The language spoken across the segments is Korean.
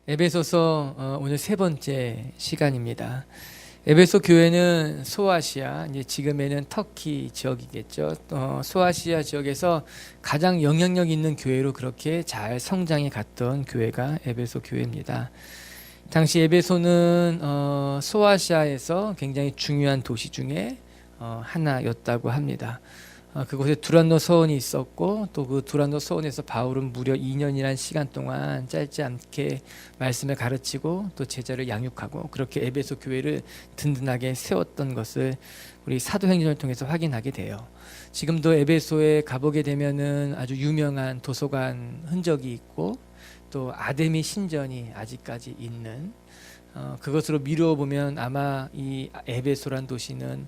에베소서 오늘 세 번째 시간입니다. 에베소 교회는 소아시아, 이제 지금에는 터키 지역이겠죠. 소아시아 지역에서 가장 영향력 있는 교회로 그렇게 잘 성장해 갔던 교회가 에베소 교회입니다. 당시 에베소는 소아시아에서 굉장히 중요한 도시 중에 하나였다고 합니다. 그곳에 두란노 서원이 있었고 또 그 두란노 서원에서 바울은 무려 2년이라는 시간 동안 짧지 않게 말씀을 가르치고 또 제자를 양육하고 그렇게 에베소 교회를 든든하게 세웠던 것을 우리 사도행전을 통해서 확인하게 돼요. 지금도 에베소에 가보게 되면은 아주 유명한 도서관 흔적이 있고 또 아데미 신전이 아직까지 있는 그것으로 미루어 보면 아마 이 에베소란 도시는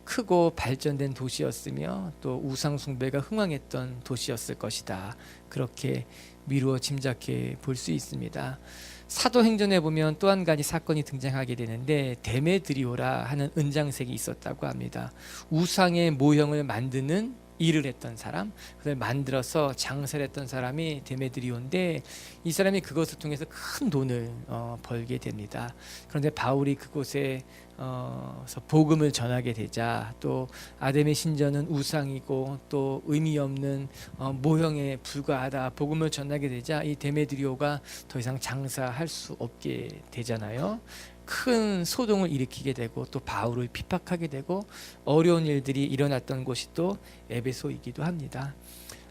크고 발전된 도시였으며 또 우상 숭배가 흥왕했던 도시였을 것이다. 그렇게 미루어 짐작해 볼 수 있습니다. 사도행전에 보면 또 한 가지 사건이 등장하게 되는데 데메드리오라 하는 은장색이 있었다고 합니다. 우상의 모형을 만드는 일을 했던 사람, 그걸 만들어서 장사를 했던 사람이 데메드리오인데 이 사람이 그것을 통해서 큰 돈을 벌게 됩니다. 그런데 바울이 그곳에 복음을 전하게 되자 또 아데미 신전은 우상이고 또 의미 없는 모형에 불과하다 복음을 전하게 되자 이 데메드리오가 더 이상 장사할 수 없게 되잖아요. 큰 소동을 일으키게 되고 또 바울을 핍박하게 되고 어려운 일들이 일어났던 곳이 또 에베소이기도 합니다.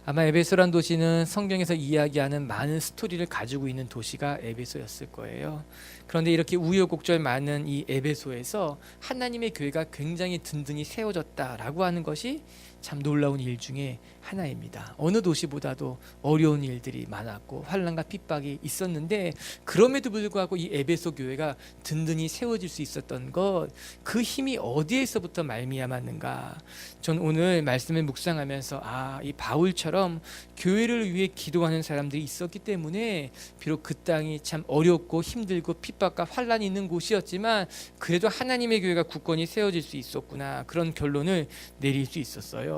아마 에베소란 도시는 성경에서 이야기하는 많은 스토리를 가지고 있는 도시가 에베소였을 거예요. 그런데 이렇게 우여곡절 많은 이 에베소에서 하나님의 교회가 굉장히 든든히 세워졌다라고 하는 것이 참 놀라운 일 중에 하나입니다. 어느 도시보다도 어려운 일들이 많았고 환난과 핍박이 있었는데 그럼에도 불구하고 이 에베소 교회가 든든히 세워질 수 있었던 것, 그 힘이 어디에서부터 말미암았는가? 전 오늘 말씀을 묵상하면서 이 바울처럼 교회를 위해 기도하는 사람들이 있었기 때문에 비록 그 땅이 참 어렵고 힘들고 핍박과 환난이 있는 곳이었지만 그래도 하나님의 교회가 굳건히 세워질 수 있었구나, 그런 결론을 내릴 수 있었어요.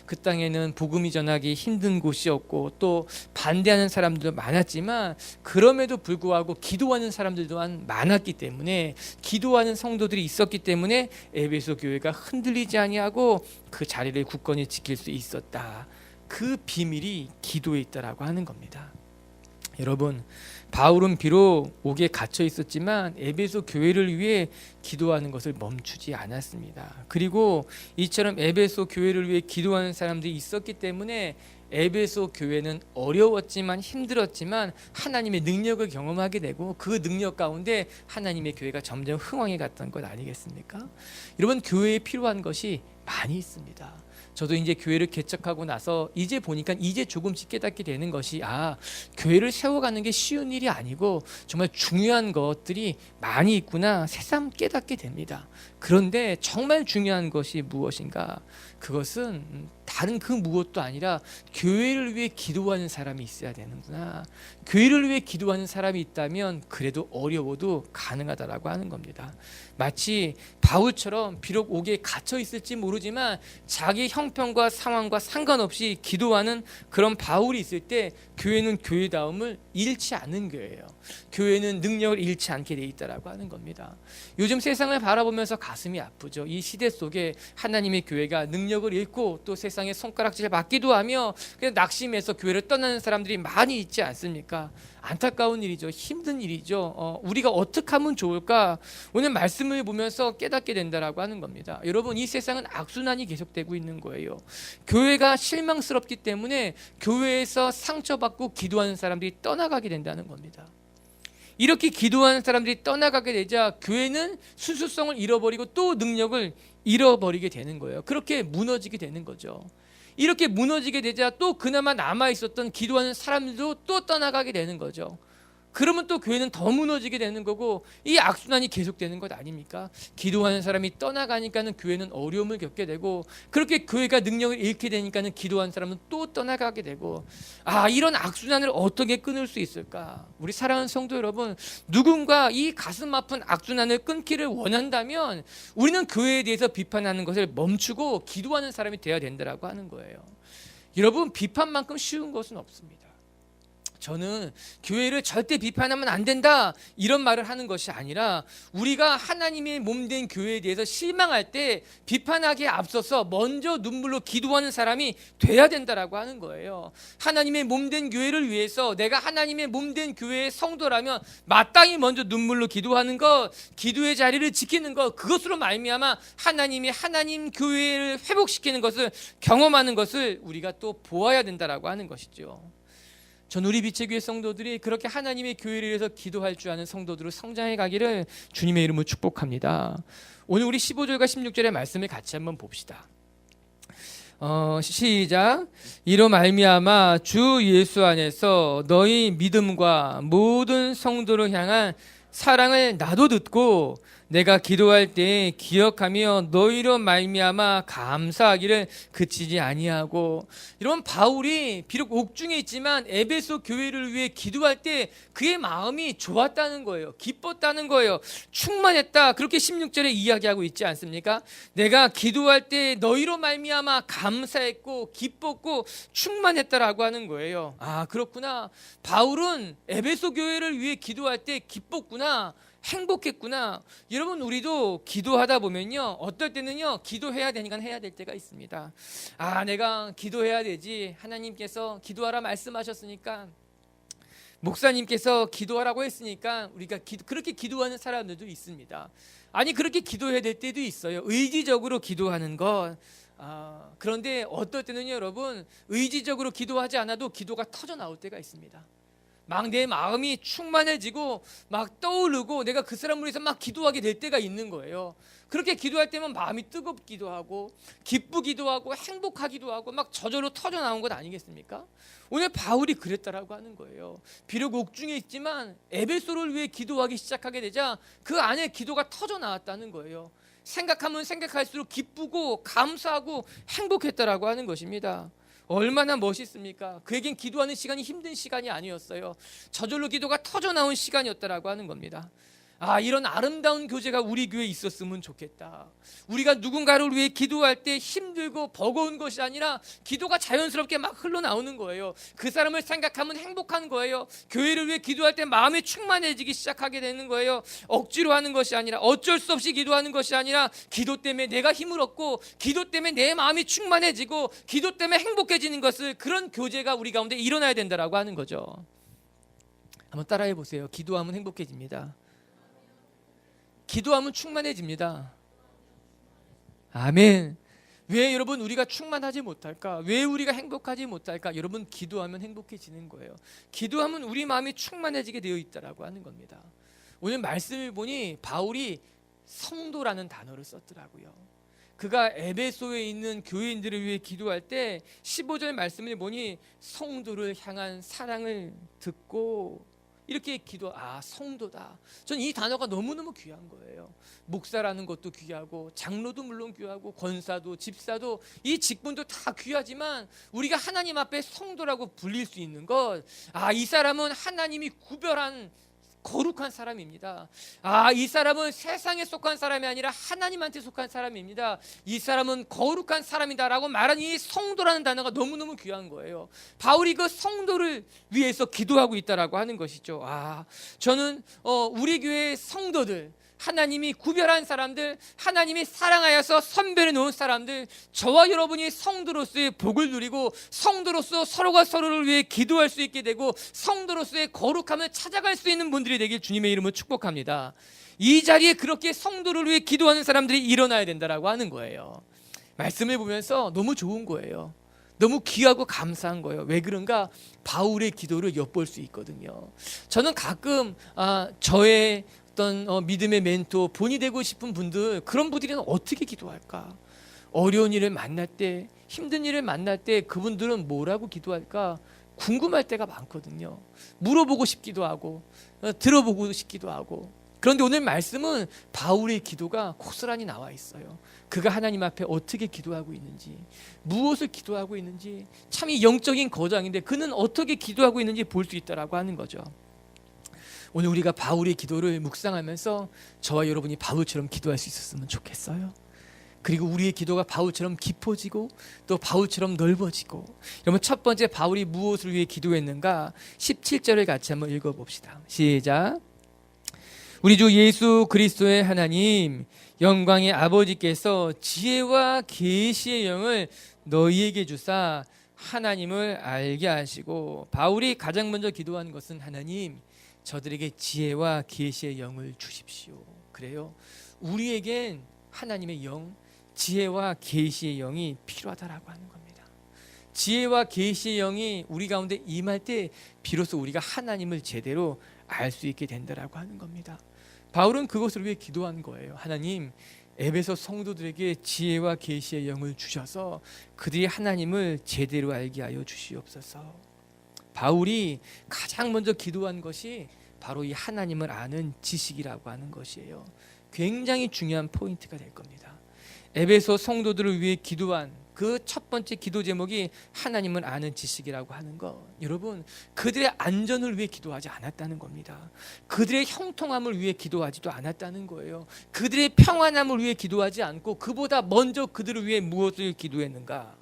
그 땅에는 복음이 전하기 힘든 곳이었고 또 반대하는 사람들도 많았지만 그럼에도 불구하고 기도하는 사람들 또한 많았기 때문에 기도하는 성도들이 있었기 때문에 에베소 교회가 흔들리지 아니하고 그 자리를 굳건히 지킬 수 있었다. 그 비밀이 기도에 있다라고 하는 겁니다. 여러분, 바울은 비록 옥에 갇혀 있었지만 에베소 교회를 위해 기도하는 것을 멈추지 않았습니다. 그리고 이처럼 에베소 교회를 위해 기도하는 사람들이 있었기 때문에 에베소 교회는 어려웠지만 힘들었지만 하나님의 능력을 경험하게 되고 그 능력 가운데 하나님의 교회가 점점 흥왕해 갔던 것 아니겠습니까? 여러분, 교회에 필요한 것이 많이 있습니다. 저도 이제 교회를 개척하고 나서 이제 보니까 이제 조금씩 깨닫게 되는 것이 교회를 세워가는 게 쉬운 일이 아니고 정말 중요한 것들이 많이 있구나 새삼 깨닫게 됩니다. 그런데 정말 중요한 것이 무엇인가? 그것은 다른 그 무엇도 아니라 교회를 위해 기도하는 사람이 있어야 되는구나. 교회를 위해 기도하는 사람이 있다면 그래도 어려워도 가능하다라고 하는 겁니다. 마치 바울처럼 비록 옥에 갇혀 있을지 모르지만 자기 형편과 상황과 상관없이 기도하는 그런 바울이 있을 때 교회는 교회다움을 잃지 않는 교회예요. 교회는 능력을 잃지 않게 돼 있다라고 하는 겁니다. 요즘 세상을 바라보면서 가슴이 아프죠. 이 시대 속에 하나님의 교회가 능력을 잃고 또 세상에 손가락질 받기도 하며 그냥 낙심해서 교회를 떠나는 사람들이 많이 있지 않습니까? 안타까운 일이죠. 힘든 일이죠. 우리가 어떻게 하면 좋을까? 오늘 말씀을 보면서 깨닫게 된다라고 하는 겁니다. 여러분, 이 세상은 악순환이 계속되고 있는 거예요. 교회가 실망스럽기 때문에 교회에서 상처받고 기도하는 사람들이 떠나가게 된다는 겁니다. 이렇게 기도하는 사람들이 떠나가게 되자 교회는 순수성을 잃어버리고 또 능력을 잃어버리게 되는 거예요. 그렇게 무너지게 되는 거죠. 이렇게 무너지게 되자 또 그나마 남아있었던 기도하는 사람들도 또 떠나가게 되는 거죠. 그러면 또 교회는 더 무너지게 되는 거고 이 악순환이 계속되는 것 아닙니까? 기도하는 사람이 떠나가니까는 교회는 어려움을 겪게 되고 그렇게 교회가 능력을 잃게 되니까는 기도하는 사람은 또 떠나가게 되고 이런 악순환을 어떻게 끊을 수 있을까? 우리 사랑하는 성도 여러분, 누군가 이 가슴 아픈 악순환을 끊기를 원한다면 우리는 교회에 대해서 비판하는 것을 멈추고 기도하는 사람이 되어야 된다라고 하는 거예요. 여러분, 비판만큼 쉬운 것은 없습니다. 저는 교회를 절대 비판하면 안 된다 이런 말을 하는 것이 아니라 우리가 하나님의 몸된 교회에 대해서 실망할 때 비판하기에 앞서서 먼저 눈물로 기도하는 사람이 돼야 된다라고 하는 거예요. 하나님의 몸된 교회를 위해서 내가 하나님의 몸된 교회의 성도라면 마땅히 먼저 눈물로 기도하는 것, 기도의 자리를 지키는 것, 그것으로 말미암아 하나님이 하나님 교회를 회복시키는 것을 경험하는 것을 우리가 또 보아야 된다라고 하는 것이죠. 전 우리 빛의 교회 성도들이 그렇게 하나님의 교회를 위해서 기도할 줄 아는 성도들로 성장해 가기를 주님의 이름으로 축복합니다. 오늘 우리 15절과 16절의 말씀을 같이 한번 봅시다. 시작. 이로 말미암아 주 예수 안에서 너희 믿음과 모든 성도를 향한 사랑을 나도 듣고 내가 기도할 때 기억하며 너희로 말미암아 감사하기를 그치지 아니하고. 이런 바울이 비록 옥중에 있지만 에베소 교회를 위해 기도할 때 그의 마음이 좋았다는 거예요. 기뻤다는 거예요. 충만했다. 그렇게 16절에 이야기하고 있지 않습니까? 내가 기도할 때 너희로 말미암아 감사했고 기뻤고 충만했다라고 하는 거예요. 아, 그렇구나. 바울은 에베소 교회를 위해 기도할 때 기뻤구나. 행복했구나. 여러분, 우리도 기도하다 보면요, 어떨 때는요 기도해야 되니까 해야 될 때가 있습니다. 아, 내가 기도해야 되지. 하나님께서 기도하라 말씀하셨으니까, 목사님께서 기도하라고 했으니까 우리가 그렇게 기도하는 사람들도 있습니다. 아니, 그렇게 기도해야 될 때도 있어요. 의지적으로 기도하는 것. 그런데 어떨 때는요 여러분, 의지적으로 기도하지 않아도 기도가 터져 나올 때가 있습니다. 막 내 마음이 충만해지고 막 떠오르고 내가 그 사람을 위해서 막 기도하게 될 때가 있는 거예요. 그렇게 기도할 때면 마음이 뜨겁기도 하고 기쁘기도 하고 행복하기도 하고 막 저절로 터져 나온 것 아니겠습니까? 오늘 바울이 그랬다라고 하는 거예요. 비록 옥중에 있지만 에베소를 위해 기도하기 시작하게 되자 그 안에 기도가 터져 나왔다는 거예요. 생각하면 생각할수록 기쁘고 감사하고 행복했다라고 하는 것입니다. 얼마나 멋있습니까? 그에겐 기도하는 시간이 힘든 시간이 아니었어요. 저절로 기도가 터져 나온 시간이었다라고 하는 겁니다. 아, 이런 아름다운 교제가 우리 교회에 있었으면 좋겠다. 우리가 누군가를 위해 기도할 때 힘들고 버거운 것이 아니라 기도가 자연스럽게 막 흘러나오는 거예요. 그 사람을 생각하면 행복한 거예요. 교회를 위해 기도할 때 마음이 충만해지기 시작하게 되는 거예요. 억지로 하는 것이 아니라, 어쩔 수 없이 기도하는 것이 아니라, 기도 때문에 내가 힘을 얻고 기도 때문에 내 마음이 충만해지고 기도 때문에 행복해지는 것을, 그런 교제가 우리 가운데 일어나야 된다라고 하는 거죠. 한번 따라해 보세요. 기도하면 행복해집니다. 기도하면 충만해집니다. 아멘. 왜 여러분 우리가 충만하지 못할까? 왜 우리가 행복하지 못할까? 여러분, 기도하면 행복해지는 거예요. 기도하면 우리 마음이 충만해지게 되어 있다라고 하는 겁니다. 오늘 말씀을 보니 바울이 성도라는 단어를 썼더라고요. 그가 에베소에 있는 교인들을 위해 기도할 때 15절 말씀을 보니 성도를 향한 사랑을 듣고 이렇게 성도다. 전 이 단어가 너무너무 귀한 거예요. 목사라는 것도 귀하고 장로도 물론 귀하고 권사도 집사도 이 직분도 다 귀하지만 우리가 하나님 앞에 성도라고 불릴 수 있는 것, 이 사람은 하나님이 구별한 거룩한 사람입니다. 이 사람은 세상에 속한 사람이 아니라 하나님한테 속한 사람입니다. 이 사람은 거룩한 사람이다라고 말하는 이 성도라는 단어가 너무너무 귀한 거예요. 바울이 그 성도를 위해서 기도하고 있다라고 하는 것이죠. 저는 우리 교회의 성도들, 하나님이 구별한 사람들, 하나님이 사랑하여서 선별해 놓은 사람들, 저와 여러분이 성도로서의 복을 누리고 성도로서 서로가 서로를 위해 기도할 수 있게 되고 성도로서의 거룩함을 찾아갈 수 있는 분들이 되길 주님의 이름으로 축복합니다. 이 자리에 그렇게 성도를 위해 기도하는 사람들이 일어나야 된다라고 하는 거예요. 말씀을 보면서 너무 좋은 거예요. 너무 귀하고 감사한 거예요. 왜 그런가? 바울의 기도를 엿볼 수 있거든요. 저는 가끔 저의 어떤 믿음의 멘토, 본이 되고 싶은 분들, 그런 분들은 어떻게 기도할까? 어려운 일을 만날 때, 힘든 일을 만날 때 그분들은 뭐라고 기도할까? 궁금할 때가 많거든요. 물어보고 싶기도 하고 들어보고 싶기도 하고. 그런데 오늘 말씀은 바울의 기도가 고스란히 나와 있어요. 그가 하나님 앞에 어떻게 기도하고 있는지, 무엇을 기도하고 있는지, 참 이 영적인 거장인데 그는 어떻게 기도하고 있는지 볼 수 있다라고 하는 거죠. 오늘 우리가 바울의 기도를 묵상하면서 저와 여러분이 바울처럼 기도할 수 있었으면 좋겠어요. 그리고 우리의 기도가 바울처럼 깊어지고 또 바울처럼 넓어지고. 여러분, 첫 번째 바울이 무엇을 위해 기도했는가? 17절을 같이 한번 읽어봅시다. 시작. 우리 주 예수 그리스도의 하나님 영광의 아버지께서 지혜와 계시의 영을 너희에게 주사 하나님을 알게 하시고. 바울이 가장 먼저 기도한 것은 하나님, 저들에게 지혜와 계시의 영을 주십시오. 그래요. 우리에겐 하나님의 영, 지혜와 계시의 영이 필요하다라고 하는 겁니다. 지혜와 계시의 영이 우리 가운데 임할 때 비로소 우리가 하나님을 제대로 알 수 있게 된다라고 하는 겁니다. 바울은 그것을 위해 기도한 거예요. 하나님, 에베소 성도들에게 지혜와 계시의 영을 주셔서 그들이 하나님을 제대로 알게 하여 주시옵소서. 바울이 가장 먼저 기도한 것이 바로 이 하나님을 아는 지식이라고 하는 것이에요. 굉장히 중요한 포인트가 될 겁니다. 에베소 성도들을 위해 기도한 그 첫 번째 기도 제목이 하나님을 아는 지식이라고 하는 것. 여러분, 그들의 안전을 위해 기도하지 않았다는 겁니다. 그들의 형통함을 위해 기도하지도 않았다는 거예요. 그들의 평안함을 위해 기도하지 않고 그보다 먼저 그들을 위해 무엇을 기도했는가?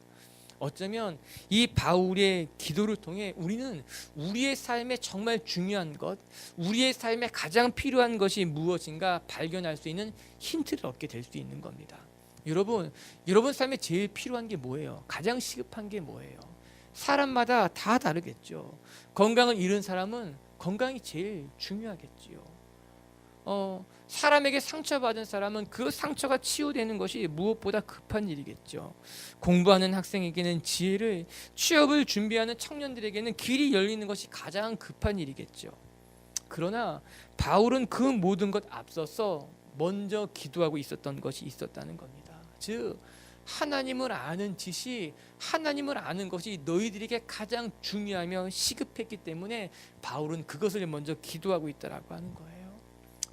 어쩌면 이 바울의 기도를 통해 우리는 우리의 삶에 정말 중요한 것, 우리의 삶에 가장 필요한 것이 무엇인가 발견할 수 있는 힌트를 얻게 될 수 있는 겁니다. 여러분 삶에 제일 필요한 게 뭐예요? 가장 시급한 게 뭐예요? 사람마다 다 다르겠죠. 건강을 잃은 사람은 건강이 제일 중요하겠지요. 사람에게 상처받은 사람은 그 상처가 치유되는 것이 무엇보다 급한 일이겠죠. 공부하는 학생에게는 지혜를, 취업을 준비하는 청년들에게는 길이 열리는 것이 가장 급한 일이겠죠. 그러나 바울은 그 모든 것 앞서서 먼저 기도하고 있었던 것이 있었다는 겁니다. 즉, 하나님을 아는 지식, 하나님을 아는 것이 너희들에게 가장 중요하며 시급했기 때문에 바울은 그것을 먼저 기도하고 있다라고 하는 거예요.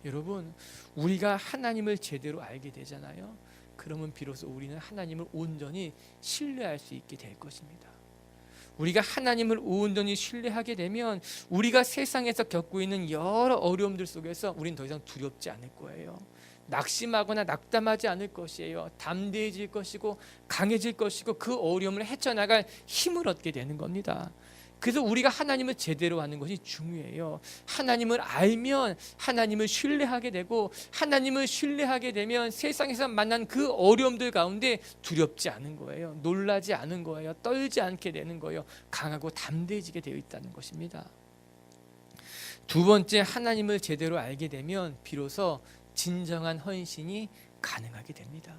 여러분, 우리가 하나님을 제대로 알게 되잖아요. 그러면 비로소 우리는 하나님을 온전히 신뢰할 수 있게 될 것입니다. 우리가 하나님을 온전히 신뢰하게 되면 우리가 세상에서 겪고 있는 여러 어려움들 속에서 우리는 더 이상 두렵지 않을 거예요. 낙심하거나 낙담하지 않을 것이에요. 담대해질 것이고 강해질 것이고 그 어려움을 헤쳐나갈 힘을 얻게 되는 겁니다. 그래서 우리가 하나님을 제대로 아는 것이 중요해요. 하나님을 알면 하나님을 신뢰하게 되고, 하나님을 신뢰하게 되면 세상에서 만난 그 어려움들 가운데 두렵지 않은 거예요. 놀라지 않은 거예요. 떨지 않게 되는 거예요. 강하고 담대해지게 되어 있다는 것입니다. 두 번째, 하나님을 제대로 알게 되면 비로소 진정한 헌신이 가능하게 됩니다.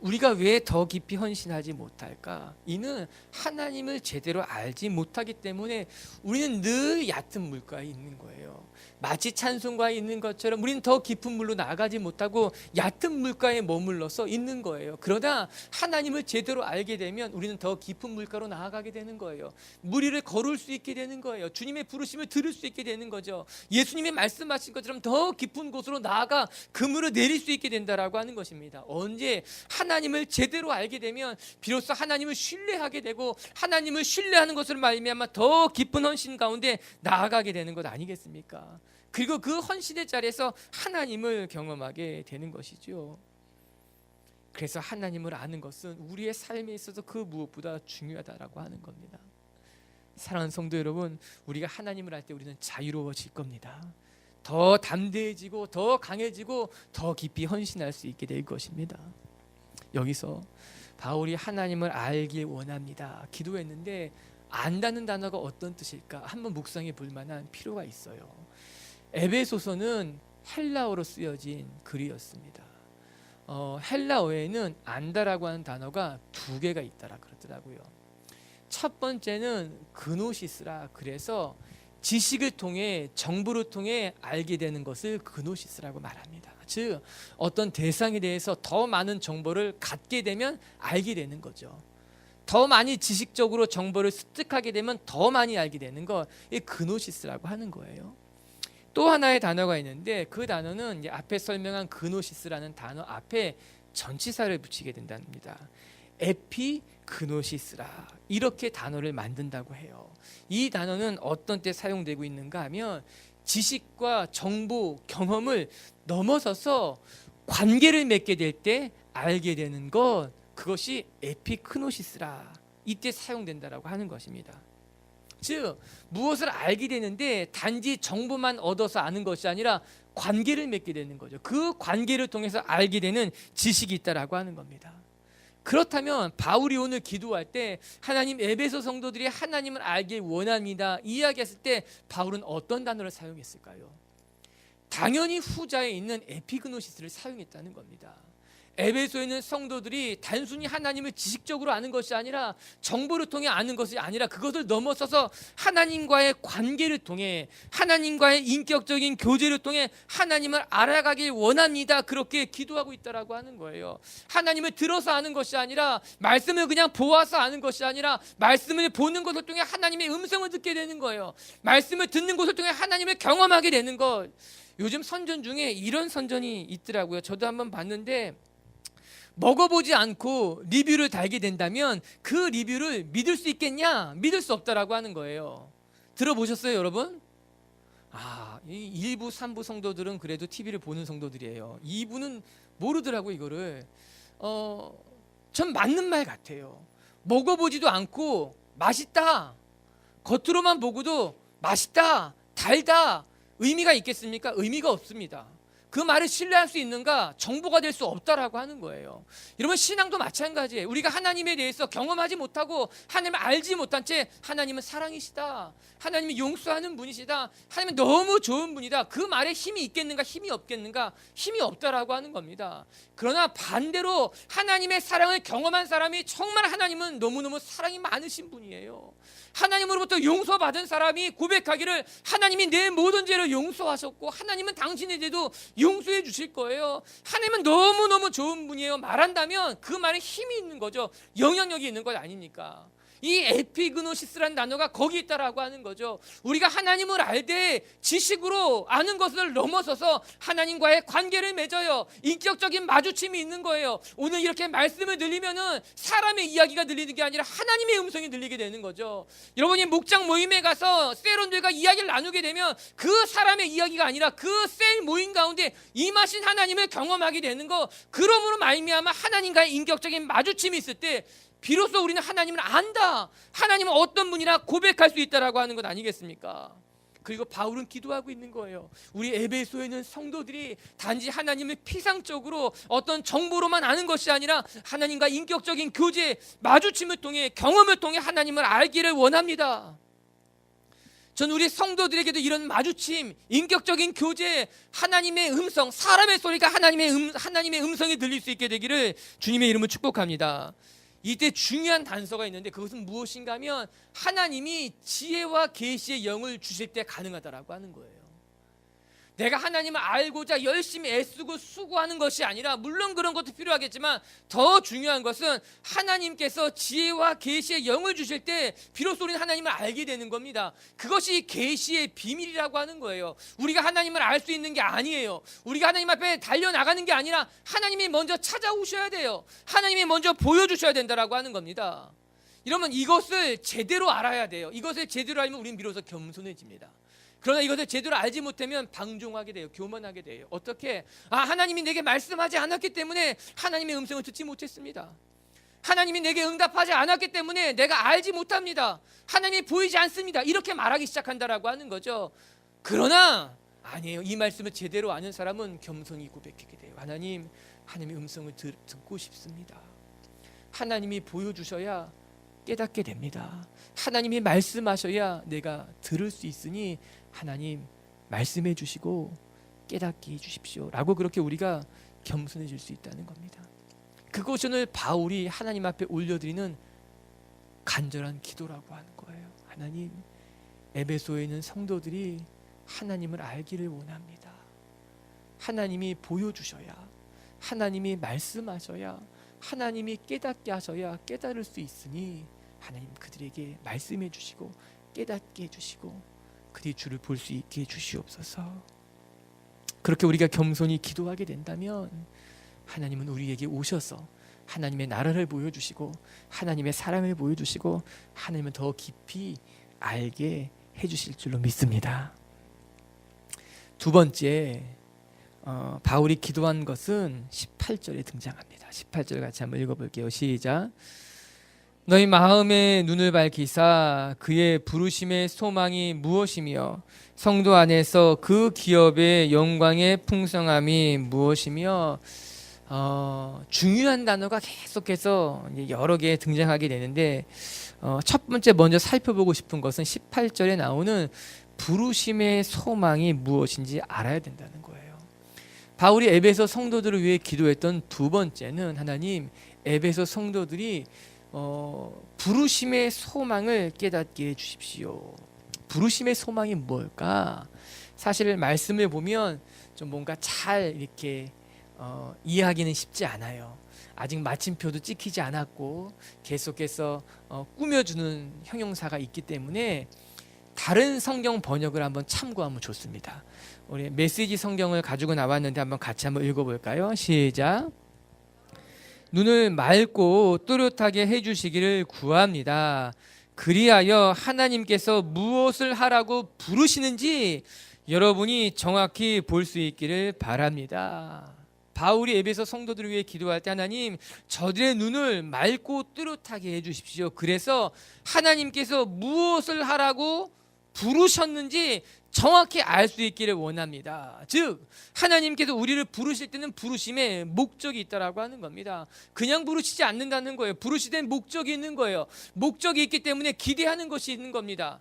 우리가 왜 더 깊이 헌신하지 못할까? 이는 하나님을 제대로 알지 못하기 때문에 우리는 늘 얕은 물가에 있는 거예요. 마치 찬송가에 있는 것처럼 우리는 더 깊은 물로 나가지 못하고 얕은 물가에 머물러서 있는 거예요. 그러나 하나님을 제대로 알게 되면 우리는 더 깊은 물가로 나아가게 되는 거예요. 물 위를 걸을 수 있게 되는 거예요. 주님의 부르심을 들을 수 있게 되는 거죠. 예수님이 말씀하신 것처럼 더 깊은 곳으로 나아가 그물을 내릴 수 있게 된다라고 하는 것입니다. 언제 하나님을 제대로 알게 되면 비로소 하나님을 신뢰하게 되고, 하나님을 신뢰하는 것을 말미암아 더 깊은 헌신 가운데 나아가게 되는 것 아니겠습니까? 그리고 그 헌신의 자리에서 하나님을 경험하게 되는 것이죠. 그래서 하나님을 아는 것은 우리의 삶에 있어서 그 무엇보다 중요하다라고 하는 겁니다. 사랑하는 성도 여러분, 우리가 하나님을 알 때 우리는 자유로워질 겁니다. 더 담대해지고 더 강해지고 더 깊이 헌신할 수 있게 될 것입니다. 여기서 바울이 하나님을 알길 원합니다 기도했는데, 안다는 단어가 어떤 뜻일까 한번 묵상해 볼 만한 필요가 있어요. 에베소서는 헬라어로 쓰여진 글이었습니다. 헬라어에는 안다라고 하는 단어가 두 개가 있다라 그러더라고요. 첫 번째는 그노시스라, 그래서 지식을 통해, 정보를 통해 알게 되는 것을 그노시스라고 말합니다. 즉, 어떤 대상에 대해서 더 많은 정보를 갖게 되면 알게 되는 거죠. 더 많이 지식적으로 정보를 습득하게 되면 더 많이 알게 되는 것, 이 그노시스라고 하는 거예요. 또 하나의 단어가 있는데, 그 단어는 이제 앞에 설명한 그노시스라는 단어 앞에 전치사를 붙이게 된답니다. 에피 그노시스라, 이렇게 단어를 만든다고 해요. 이 단어는 어떤 때 사용되고 있는가 하면 지식과 정보, 경험을 넘어서서 관계를 맺게 될 때 알게 되는 것, 그것이 에피크노시스라 이때 사용된다라고 하는 것입니다. 즉 무엇을 알게 되는데 단지 정보만 얻어서 아는 것이 아니라 관계를 맺게 되는 거죠. 그 관계를 통해서 알게 되는 지식이 있다라고 하는 겁니다. 그렇다면 바울이 오늘 기도할 때 하나님 에베소 성도들이 하나님을 알길 원합니다 이야기했을 때 바울은 어떤 단어를 사용했을까요? 당연히 후자에 있는 에피그노시스를 사용했다는 겁니다. 에베소에 있는 성도들이 단순히 하나님을 지식적으로 아는 것이 아니라 정보를 통해 아는 것이 아니라 그것을 넘어서서 하나님과의 관계를 통해 하나님과의 인격적인 교제를 통해 하나님을 알아가길 원합니다. 그렇게 기도하고 있다라고 하는 거예요. 하나님을 들어서 아는 것이 아니라 말씀을 그냥 보아서 아는 것이 아니라 말씀을 보는 것을 통해 하나님의 음성을 듣게 되는 거예요. 말씀을 듣는 것을 통해 하나님을 경험하게 되는 것. 요즘 선전 중에 이런 선전이 있더라고요. 저도 한번 봤는데 먹어보지 않고 리뷰를 달게 된다면 그 리뷰를 믿을 수 있겠냐? 믿을 수 없다라고 하는 거예요. 들어보셨어요, 여러분? 이 일부 3부 성도들은 그래도 TV를 보는 성도들이에요. 2부는 모르더라고 이거를. 전 맞는 말 같아요. 먹어보지도 않고 맛있다. 겉으로만 보고도 맛있다, 달다. 의미가 있겠습니까? 의미가 없습니다. 그 말을 신뢰할 수 있는가? 정보가 될 수 없다라고 하는 거예요. 여러분 신앙도 마찬가지예요. 우리가 하나님에 대해서 경험하지 못하고 하나님을 알지 못한 채 하나님은 사랑이시다, 하나님이 용서하는 분이시다, 하나님은 너무 좋은 분이다, 그 말에 힘이 있겠는가? 힘이 없겠는가? 힘이 없다라고 하는 겁니다. 그러나 반대로 하나님의 사랑을 경험한 사람이 정말 하나님은 너무너무 사랑이 많으신 분이에요. 하나님으로부터 용서받은 사람이 고백하기를 하나님이 내 모든 죄를 용서하셨고 하나님은 당신의 죄도 용서해 주실 거예요. 하나님은 너무너무 좋은 분이에요. 말한다면 그 말에 힘이 있는 거죠. 영향력이 있는 것 아닙니까? 이 에피그노시스라는 단어가 거기 있다라고 하는 거죠. 우리가 하나님을 알되 지식으로 아는 것을 넘어서서 하나님과의 관계를 맺어요. 인격적인 마주침이 있는 거예요. 오늘 이렇게 말씀을 들리면은 사람의 이야기가 들리는 게 아니라 하나님의 음성이 들리게 되는 거죠. 여러분이 목장 모임에 가서 셀원들과 이야기를 나누게 되면 그 사람의 이야기가 아니라 그 셀 모임 가운데 임하신 하나님을 경험하게 되는 거. 그러므로 말미암아 하나님과의 인격적인 마주침이 있을 때 비로소 우리는 하나님을 안다, 하나님은 어떤 분이라 고백할 수 있다라고 하는 것 아니겠습니까? 그리고 바울은 기도하고 있는 거예요. 우리 에베소에 있는 성도들이 단지 하나님을 피상적으로 어떤 정보로만 아는 것이 아니라 하나님과 인격적인 교제, 마주침을 통해 경험을 통해 하나님을 알기를 원합니다. 전 우리 성도들에게도 이런 마주침, 인격적인 교제, 하나님의 음성, 사람의 소리가 하나님의 음성이 들릴 수 있게 되기를 주님의 이름으로 축복합니다. 이때 중요한 단서가 있는데 그것은 무엇인가 하면 하나님이 지혜와 계시의 영을 주실 때 가능하다라고 하는 거예요. 내가 하나님을 알고자 열심히 애쓰고 수고하는 것이 아니라, 물론 그런 것도 필요하겠지만 더 중요한 것은 하나님께서 지혜와 계시의 영을 주실 때 비로소 우리는 하나님을 알게 되는 겁니다. 그것이 계시의 비밀이라고 하는 거예요. 우리가 하나님을 알 수 있는 게 아니에요. 우리가 하나님 앞에 달려나가는 게 아니라 하나님이 먼저 찾아오셔야 돼요. 하나님이 먼저 보여주셔야 된다라고 하는 겁니다. 이러면 이것을 제대로 알아야 돼요. 이것을 제대로 알면 우리는 비로소 겸손해집니다. 그러나 이것을 제대로 알지 못하면 방종하게 돼요. 교만하게 돼요. 어떻게? 하나님이 내게 말씀하지 않았기 때문에 하나님의 음성을 듣지 못했습니다. 하나님이 내게 응답하지 않았기 때문에 내가 알지 못합니다. 하나님이 보이지 않습니다. 이렇게 말하기 시작한다라고 하는 거죠. 그러나 아니에요. 이 말씀을 제대로 아는 사람은 겸손히 고백하게 돼요. 하나님의 음성을 듣고 싶습니다. 하나님이 보여주셔야 깨닫게 됩니다. 하나님이 말씀하셔야 내가 들을 수 있으니 하나님 말씀해 주시고 깨닫게 해 주십시오 라고 그렇게 우리가 겸손해질 수 있다는 겁니다. 그것이 오늘 바울이 하나님 앞에 올려드리는 간절한 기도라고 하는 거예요. 하나님, 에베소에 있는 성도들이 하나님을 알기를 원합니다. 하나님이 보여주셔야, 하나님이 말씀하셔야, 하나님이 깨닫게 하셔야 깨달을 수 있으니 하나님 그들에게 말씀해 주시고 깨닫게 해주시고 그들이 주를 볼 수 있게 해주시옵소서. 그렇게 우리가 겸손히 기도하게 된다면 하나님은 우리에게 오셔서 하나님의 나라를 보여주시고 하나님의 사랑을 보여주시고 하나님은 더 깊이 알게 해주실 줄로 믿습니다. 두 번째, 바울이 기도한 것은 18절에 등장합니다. 18절 같이 한번 읽어볼게요. 시작. 너희 마음의 눈을 밝히사 그의 부르심의 소망이 무엇이며 성도 안에서 그 기업의 영광의 풍성함이 무엇이며 중요한 단어가 계속해서 여러 개 등장하게 되는데 첫 번째 먼저 살펴보고 싶은 것은 18절에 나오는 부르심의 소망이 무엇인지 알아야 된다는 거예요. 바울이 에베소 성도들을 위해 기도했던 두 번째는 하나님 에베소 성도들이 부르심의 소망을 깨닫게 해주십시오. 부르심의 소망이 뭘까? 사실 말씀을 보면 좀 뭔가 잘 이렇게 이해하기는 쉽지 않아요. 아직 마침표도 찍히지 않았고 계속해서 꾸며주는 형용사가 있기 때문에 다른 성경 번역을 한번 참고하면 좋습니다. 우리 메시지 성경을 가지고 나왔는데 한번 같이 한번 읽어볼까요? 시작. 눈을 맑고 또렷하게 해주시기를 구합니다. 그리하여 하나님께서 무엇을 하라고 부르시는지 여러분이 정확히 볼 수 있기를 바랍니다. 바울이 에베소 성도들을 위해 기도할 때 하나님 저들의 눈을 맑고 또렷하게 해주십시오. 그래서 하나님께서 무엇을 하라고 부르셨는지 정확히 알 수 있기를 원합니다. 즉 하나님께서 우리를 부르실 때는 부르심에 목적이 있다라고 하는 겁니다. 그냥 부르시지 않는다는 거예요. 부르시된 목적이 있는 거예요. 목적이 있기 때문에 기대하는 것이 있는 겁니다.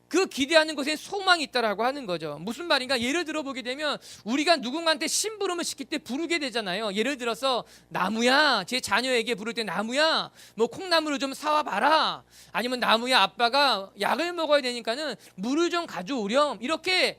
그 기대하는 것에 소망이 있다라고 하는 거죠. 무슨 말인가? 예를 들어 보게 되면 우리가 누군가한테 심부름을 시킬 때 부르게 되잖아요. 예를 들어서 나무야, 제 자녀에게 부를 때 나무야, 뭐 콩나물을 좀 사와 봐라. 아니면 나무야, 아빠가 약을 먹어야 되니까는 물을 좀 가져오렴. 이렇게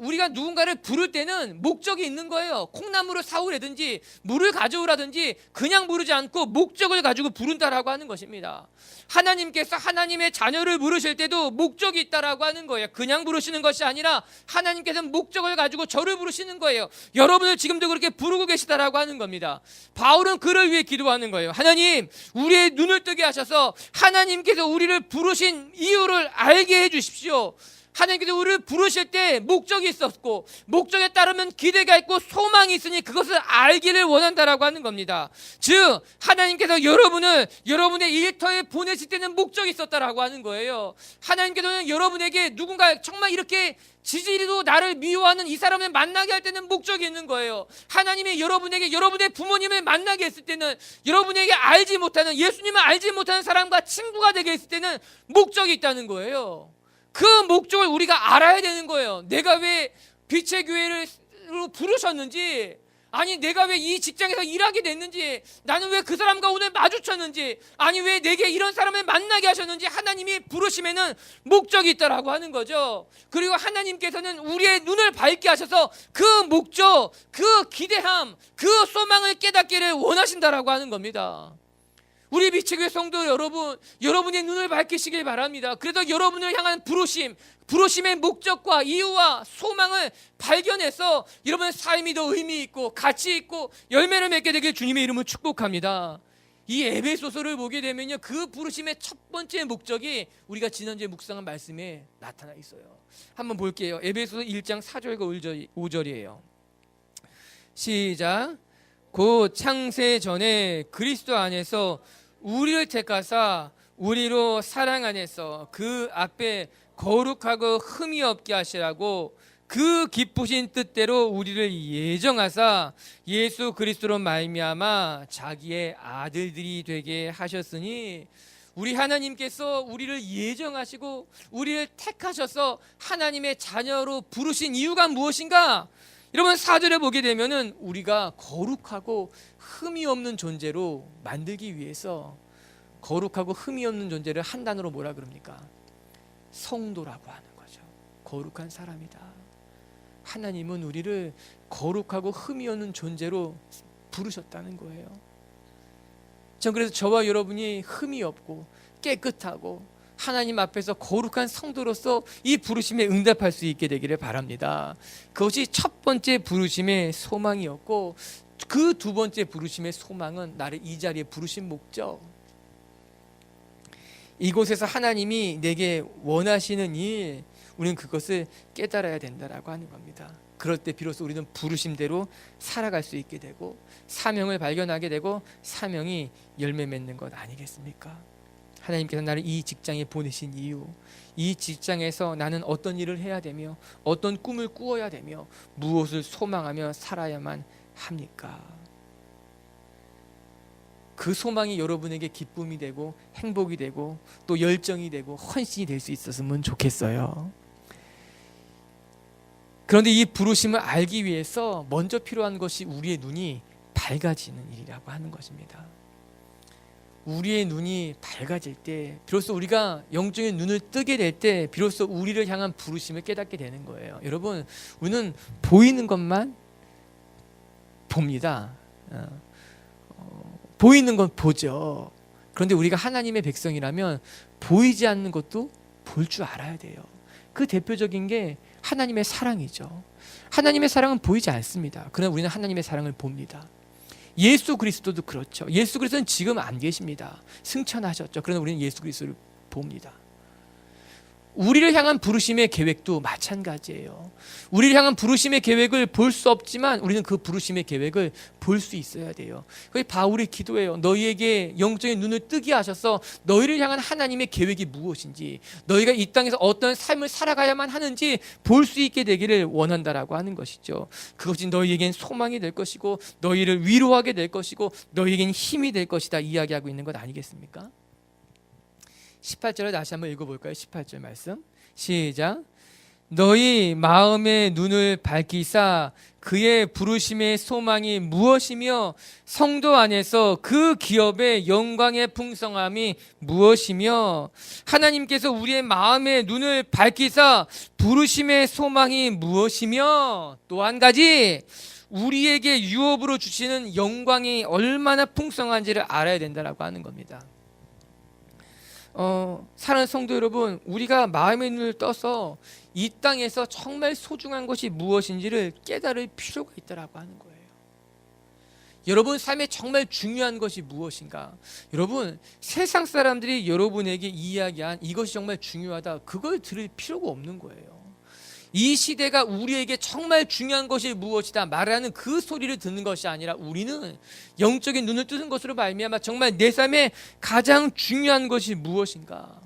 우리가 누군가를 부를 때는 목적이 있는 거예요. 콩나물을 사오라든지 물을 가져오라든지 그냥 부르지 않고 목적을 가지고 부른다라고 하는 것입니다. 하나님께서 하나님의 자녀를 부르실 때도 목적이 있다라고 하는 거예요. 그냥 부르시는 것이 아니라 하나님께서는 목적을 가지고 저를 부르시는 거예요. 여러분을 지금도 그렇게 부르고 계시다라고 하는 겁니다. 바울은 그를 위해 기도하는 거예요. 하나님, 우리의 눈을 뜨게 하셔서 하나님께서 우리를 부르신 이유를 알게 해 주십시오. 하나님께서 우리를 부르실 때 목적이 있었고 목적에 따르면 기대가 있고 소망이 있으니 그것을 알기를 원한다라고 하는 겁니다. 즉 하나님께서 여러분을 여러분의 일터에 보내실 때는 목적이 있었다라고 하는 거예요. 하나님께서는 여러분에게 누군가 정말 이렇게 지지리도 나를 미워하는 이 사람을 만나게 할 때는 목적이 있는 거예요. 하나님이 여러분에게 여러분의 부모님을 만나게 했을 때는 여러분에게 알지 못하는 예수님을 알지 못하는 사람과 친구가 되게 했을 때는 목적이 있다는 거예요. 그 목적을 우리가 알아야 되는 거예요. 내가 왜 빛의 교회로 부르셨는지, 아니 내가 왜 이 직장에서 일하게 됐는지, 나는 왜 그 사람과 오늘 마주쳤는지, 아니 왜 내게 이런 사람을 만나게 하셨는지 하나님이 부르심에는 목적이 있다라고 하는 거죠. 그리고 하나님께서는 우리의 눈을 밝게 하셔서 그 목적, 그 기대함, 그 소망을 깨닫기를 원하신다라고 하는 겁니다. 우리 빛의교회 성도 여러분, 여러분의 눈을 밝히시길 바랍니다. 그래서 여러분을 향한 부르심의 목적과 이유와 소망을 발견해서 여러분의 삶이 더 의미 있고 가치 있고 열매를 맺게 되길 주님의 이름으로 축복합니다. 이 에베소서를 보게 되면요, 그 부르심의 첫 번째 목적이 우리가 지난주에 묵상한 말씀에 나타나 있어요. 한번 볼게요. 에베소서 1장 4절과 5절이에요. 시작. 곧 창세 전에 그리스도 안에서 우리를 택하사 우리로 사랑 안에서 그 앞에 거룩하고 흠이 없게 하시라고 그 기쁘신 뜻대로 우리를 예정하사 예수 그리스도로 말미암아 자기의 아들들이 되게 하셨으니, 우리 하나님께서 우리를 예정하시고 우리를 택하셔서 하나님의 자녀로 부르신 이유가 무엇인가? 여러분 4절에 보게 되면은 우리가 거룩하고 흠이 없는 존재로 만들기 위해서, 거룩하고 흠이 없는 존재를 한 단어로 뭐라 그럽니까? 성도라고 하는 거죠. 거룩한 사람이다. 하나님은 우리를 거룩하고 흠이 없는 존재로 부르셨다는 거예요. 전 그래서 저와 여러분이 흠이 없고 깨끗하고 하나님 앞에서 거룩한 성도로서 이 부르심에 응답할 수 있게 되기를 바랍니다. 그것이 첫 번째 부르심의 소망이었고, 그 두 번째 부르심의 소망은 나를 이 자리에 부르신 목적, 이곳에서 하나님이 내게 원하시는 일, 우리는 그것을 깨달아야 된다라고 하는 겁니다. 그럴 때 비로소 우리는 부르심대로 살아갈 수 있게 되고 사명을 발견하게 되고 사명이 열매 맺는 것 아니겠습니까? 하나님께서 나를 이 직장에 보내신 이유, 이 직장에서 나는 어떤 일을 해야 되며 어떤 꿈을 꾸어야 되며 무엇을 소망하며 살아야만 합니까? 그 소망이 여러분에게 기쁨이 되고 행복이 되고 또 열정이 되고 헌신이 될 수 있었으면 좋겠어요. 그런데 이 부르심을 알기 위해서 먼저 필요한 것이 우리의 눈이 밝아지는 일이라고 하는 것입니다. 우리의 눈이 밝아질 때 비로소 우리가 영적인 눈을 뜨게 될 때 비로소 우리를 향한 부르심을 깨닫게 되는 거예요. 여러분, 우리는 보이는 것만 봅니다. 보이는 건 보죠. 그런데 우리가 하나님의 백성이라면 보이지 않는 것도 볼 줄 알아야 돼요. 그 대표적인 게 하나님의 사랑이죠. 하나님의 사랑은 보이지 않습니다. 그러나 우리는 하나님의 사랑을 봅니다. 예수 그리스도도 그렇죠. 예수 그리스도는 지금 안 계십니다. 승천하셨죠. 그러나 우리는 예수 그리스도를 봅니다. 우리를 향한 부르심의 계획도 마찬가지예요. 우리를 향한 부르심의 계획을 볼 수 없지만 우리는 그 부르심의 계획을 볼 수 있어야 돼요. 그게 바울의 기도예요. 너희에게 영적인 눈을 뜨게 하셔서 너희를 향한 하나님의 계획이 무엇인지, 너희가 이 땅에서 어떤 삶을 살아가야만 하는지 볼 수 있게 되기를 원한다라고 하는 것이죠. 그것이 너희에겐 소망이 될 것이고 너희를 위로하게 될 것이고 너희에겐 힘이 될 것이다 이야기하고 있는 것 아니겠습니까? 18절을 다시 한번 읽어볼까요? 18절 말씀 시작. 너희 마음의 눈을 밝히사 그의 부르심의 소망이 무엇이며 성도 안에서 그 기업의 영광의 풍성함이 무엇이며, 하나님께서 우리의 마음의 눈을 밝히사 부르심의 소망이 무엇이며 또 한 가지 우리에게 유업으로 주시는 영광이 얼마나 풍성한지를 알아야 된다라고 하는 겁니다. 사랑하는 성도 여러분, 우리가 마음의 눈을 떠서 이 땅에서 정말 소중한 것이 무엇인지를 깨달을 필요가 있다라고 하는 거예요. 여러분 삶에 정말 중요한 것이 무엇인가? 여러분, 세상 사람들이 여러분에게 이야기한 이것이 정말 중요하다, 그걸 들을 필요가 없는 거예요. 이 시대가 우리에게 정말 중요한 것이 무엇이다 말하는 그 소리를 듣는 것이 아니라 우리는 영적인 눈을 뜨는 것으로 말미암아 정말 내 삶에 가장 중요한 것이 무엇인가,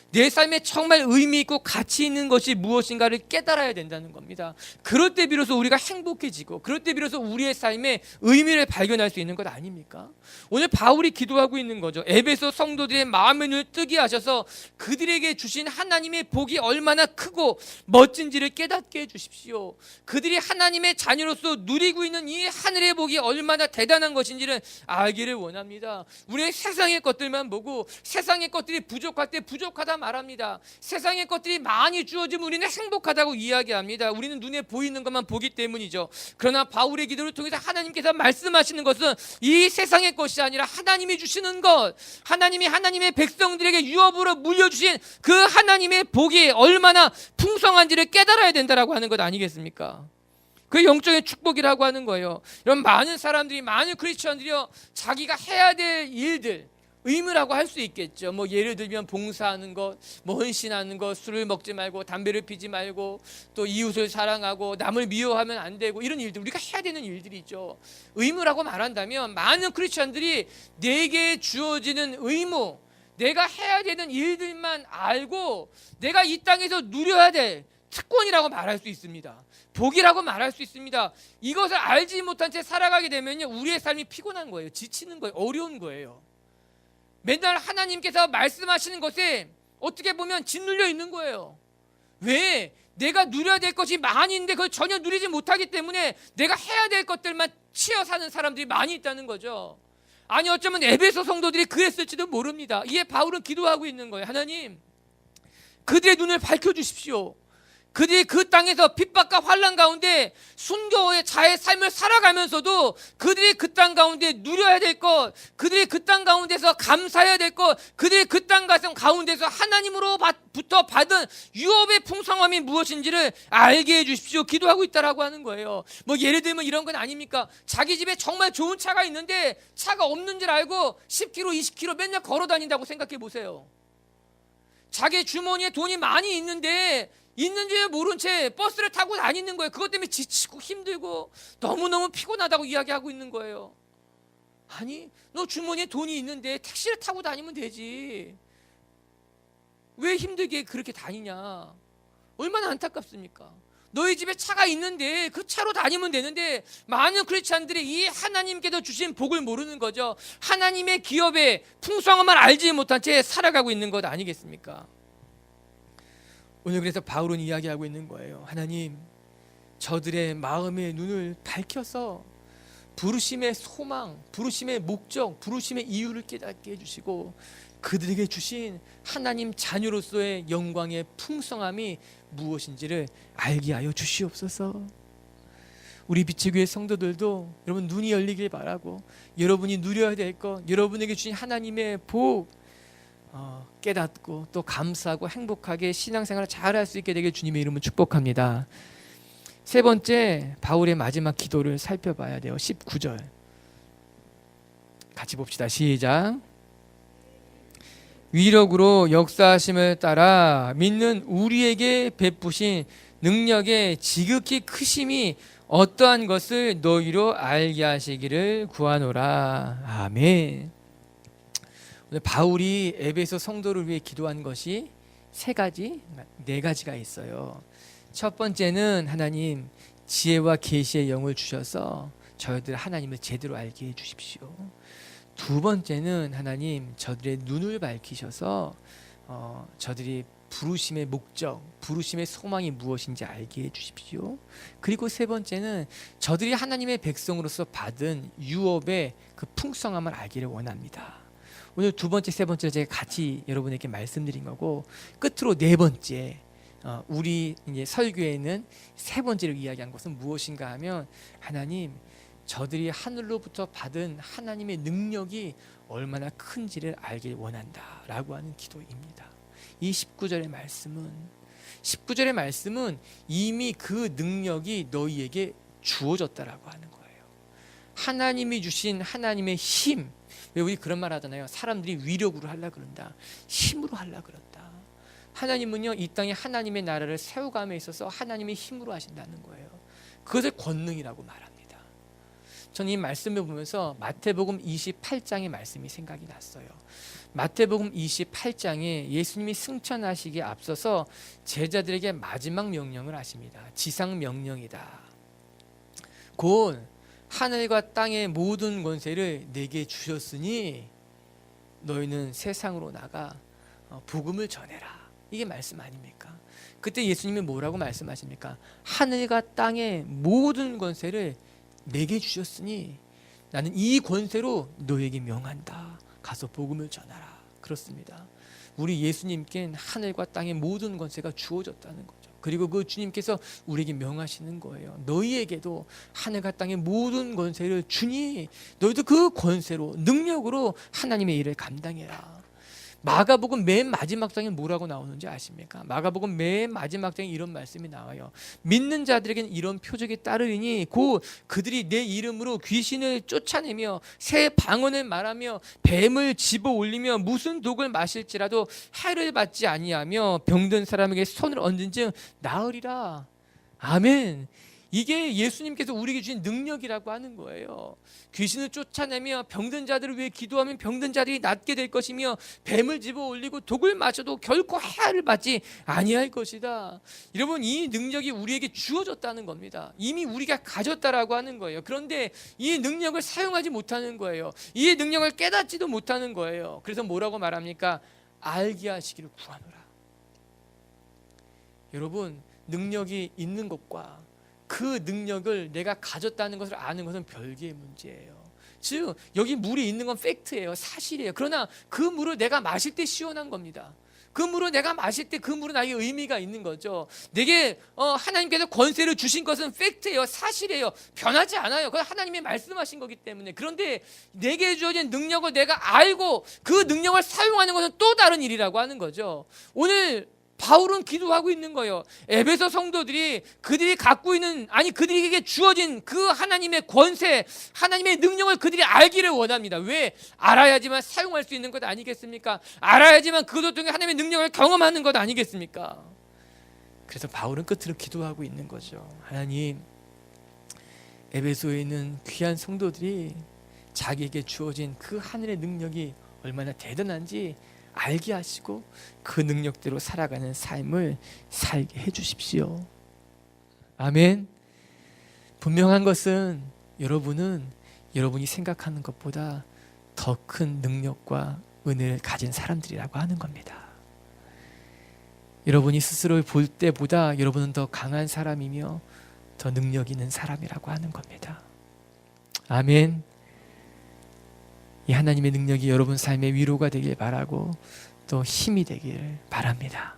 내 삶에 정말 의미 있고 가치 있는 것이 무엇인가를 깨달아야 된다는 겁니다. 그럴 때 비로소 우리가 행복해지고 그럴 때 비로소 우리의 삶에 의미를 발견할 수 있는 것 아닙니까? 오늘 바울이 기도하고 있는 거죠. 에베소 성도들의 마음의 눈을 뜨게 하셔서 그들에게 주신 하나님의 복이 얼마나 크고 멋진지를 깨닫게 해주십시오. 그들이 하나님의 자녀로서 누리고 있는 이 하늘의 복이 얼마나 대단한 것인지를 알기를 원합니다. 우리의 세상의 것들만 보고 세상의 것들이 부족할 때 부족하다 말합니다. 세상의 것들이 많이 주어지면 우리는 행복하다고 이야기합니다. 우리는 눈에 보이는 것만 보기 때문이죠. 그러나 바울의 기도를 통해서 하나님께서 말씀하시는 것은 이 세상의 것이 아니라 하나님이 주시는 것, 하나님이 하나님의 백성들에게 유업으로 물려주신 그 하나님의 복이 얼마나 풍성한지를 깨달아야 된다라고 하는 것 아니겠습니까? 그 영적인 축복이라고 하는 거예요. 이런 많은 사람들이, 많은 크리스천들이요, 자기가 해야 될 일들, 의무라고 할 수 있겠죠. 뭐 예를 들면 봉사하는 것, 뭐 헌신하는 것, 술을 먹지 말고 담배를 피지 말고 또 이웃을 사랑하고 남을 미워하면 안 되고, 이런 일들, 우리가 해야 되는 일들이 있죠. 의무라고 말한다면 많은 크리스천들이 내게 주어지는 의무, 내가 해야 되는 일들만 알고 내가 이 땅에서 누려야 될 특권이라고 말할 수 있습니다. 복이라고 말할 수 있습니다. 이것을 알지 못한 채 살아가게 되면요, 우리의 삶이 피곤한 거예요. 지치는 거예요. 어려운 거예요. 맨날 하나님께서 말씀하시는 것에 어떻게 보면 짓눌려 있는 거예요. 왜? 내가 누려야 될 것이 많이 있는데 그걸 전혀 누리지 못하기 때문에 내가 해야 될 것들만 치여 사는 사람들이 많이 있다는 거죠. 아니, 어쩌면 에베소 성도들이 그랬을지도 모릅니다. 이에 바울은 기도하고 있는 거예요. 하나님, 그들의 눈을 밝혀주십시오. 그들이 그 땅에서 핍박과 환난 가운데 순교의 자의 삶을 살아가면서도 그들이 그 땅 가운데 누려야 될 것, 그들이 그 땅 가운데서 감사해야 될 것, 그들이 그 땅 가운데서 하나님으로부터 받은 유업의 풍성함이 무엇인지를 알게 해주십시오. 기도하고 있다라고 하는 거예요. 뭐 예를 들면 이런 건 아닙니까? 자기 집에 정말 좋은 차가 있는데 차가 없는 줄 알고 10km, 20km 맨날 걸어 다닌다고 생각해 보세요. 자기 주머니에 돈이 많이 있는데 있는지 모른 채 버스를 타고 다니는 거예요. 그것 때문에 지치고 힘들고 너무너무 피곤하다고 이야기하고 있는 거예요. 아니, 너 주머니에 돈이 있는데 택시를 타고 다니면 되지. 왜 힘들게 그렇게 다니냐? 얼마나 안타깝습니까? 너희 집에 차가 있는데 그 차로 다니면 되는데 많은 크리스찬들이 이 하나님께서 주신 복을 모르는 거죠. 하나님의 기업의 풍성함을 알지 못한 채 살아가고 있는 것 아니겠습니까? 오늘 그래서 바울은 이야기하고 있는 거예요. 하나님, 저들의 마음의 눈을 밝혀서 부르심의 소망, 부르심의 목적, 부르심의 이유를 깨닫게 해주시고 그들에게 주신 하나님 자녀로서의 영광의 풍성함이 무엇인지를 알게 하여 주시옵소서. 우리 빛의 교회 성도들도 여러분 눈이 열리길 바라고, 여러분이 누려야 될 것, 여러분에게 주신 하나님의 복 깨닫고 또 감사하고 행복하게 신앙생활을 잘할 수 있게 되길 주님의 이름으로 축복합니다. 세 번째, 바울의 마지막 기도를 살펴봐야 돼요. 19절 같이 봅시다. 시작. 위력으로 역사하심을 따라 믿는 우리에게 베푸신 능력의 지극히 크심이 어떠한 것을 너희로 알게 하시기를 구하노라. 아멘. 오늘 바울이 에베소 성도를 위해 기도한 것이 네 가지가 있어요. 첫 번째는 하나님 지혜와 계시의 영을 주셔서 저희들 하나님을 제대로 알게 해 주십시오. 두 번째는 하나님 저들의 눈을 밝히셔서 저들이 부르심의 목적, 부르심의 소망이 무엇인지 알게 해 주십시오. 그리고 세 번째는 저들이 하나님의 백성으로서 받은 유업의 그 풍성함을 알기를 원합니다. 오늘 두 번째, 세 번째 제가 같이 여러분에게 말씀드린 거고, 끝으로 네 번째, 우리 이제 설교에는 세 번째로 이야기한 것은 무엇인가 하면 하나님 저들이 하늘로부터 받은 하나님의 능력이 얼마나 큰지를 알길 원한다라고 하는 기도입니다. 이 19절의 말씀은 이미 그 능력이 너희에게 주어졌다라고 하는 거예요. 하나님이 주신 하나님의 힘. 왜 우리 그런 말 하잖아요. 사람들이 위력으로 하려고 그런다, 힘으로 하려고 그런다. 하나님은요 이 땅에 하나님의 나라를 세워감에 있어서 하나님의 힘으로 하신다는 거예요. 그것을 권능이라고 말합니다. 저는 이 말씀을 보면서 마태복음 28장의 말씀이 생각이 났어요. 마태복음 28장에 예수님이 승천하시기에 앞서서 제자들에게 마지막 명령을 하십니다. 지상 명령이다. 곧 하늘과 땅의 모든 권세를 내게 주셨으니 너희는 세상으로 나가 복음을 전해라. 이게 말씀 아닙니까? 그때 예수님이 뭐라고 말씀하십니까? 하늘과 땅의 모든 권세를 내게 주셨으니 나는 이 권세로 너에게 명한다. 가서 복음을 전하라. 그렇습니다. 우리 예수님께는 하늘과 땅의 모든 권세가 주어졌다는 거죠. 그리고 그 주님께서 우리에게 명하시는 거예요. 너희에게도 하늘과 땅의 모든 권세를 주니 너희도 그 권세로, 능력으로 하나님의 일을 감당해라. 마가복음 맨 마지막 장에 뭐라고 나오는지 아십니까? 마가복음 맨 마지막 장에 이런 말씀이 나와요. 믿는 자들에게는 이런 표적이 따르리니 곧 그들이 내 이름으로 귀신을 쫓아내며 새 방언을 말하며 뱀을 집어 올리며 무슨 독을 마실지라도 해를 받지 아니하며 병든 사람에게 손을 얹은즉 나으리라. 아멘. 이게 예수님께서 우리에게 주신 능력이라고 하는 거예요. 귀신을 쫓아내며 병든 자들을 위해 기도하면 병든 자들이 낫게 될 것이며 뱀을 집어 올리고 독을 마셔도 결코 해를 받지 아니할 것이다. 여러분, 이 능력이 우리에게 주어졌다는 겁니다. 이미 우리가 가졌다라고 하는 거예요. 그런데 이 능력을 사용하지 못하는 거예요. 이 능력을 깨닫지도 못하는 거예요. 그래서 뭐라고 말합니까? 알게 하시기를 구하노라. 여러분, 능력이 있는 것과 그 능력을 내가 가졌다는 것을 아는 것은 별개의 문제예요. 즉 여기 물이 있는 건 팩트예요. 사실이에요. 그러나 그 물을 내가 마실 때 시원한 겁니다. 그 물을 내가 마실 때 그 물은 나에게 의미가 있는 거죠. 내게 하나님께서 권세를 주신 것은 팩트예요. 사실이에요. 변하지 않아요. 그건 하나님이 말씀하신 거기 때문에. 그런데 내게 주어진 능력을 내가 알고 그 능력을 사용하는 것은 또 다른 일이라고 하는 거죠. 오늘 바울은 기도하고 있는 거예요. 에베소 성도들이 그들이 갖고 있는, 아니 그들에게 주어진 그 하나님의 권세, 하나님의 능력을 그들이 알기를 원합니다. 왜? 알아야지만 사용할 수 있는 것 아니겠습니까? 알아야지만 그것 통해 하나님의 능력을 경험하는 것 아니겠습니까? 그래서 바울은 끝으로 기도하고 있는 거죠. 하나님, 에베소에 있는 귀한 성도들이 자기에게 주어진 그 하늘의 능력이 얼마나 대단한지 알게 하시고 그 능력대로 살아가는 삶을 살게 해주십시오. 아멘. 분명한 것은 여러분이 생각하는 것보다 더 큰 능력과 은혜를 가진 사람들이라고 하는 겁니다. 여러분이 스스로 볼 때보다 여러분은 더 강한 사람이며 더 능력 있는 사람이라고 하는 겁니다. 아멘. 이 하나님의 능력이 여러분 삶의 위로가 되길 바라고 또 힘이 되길 바랍니다.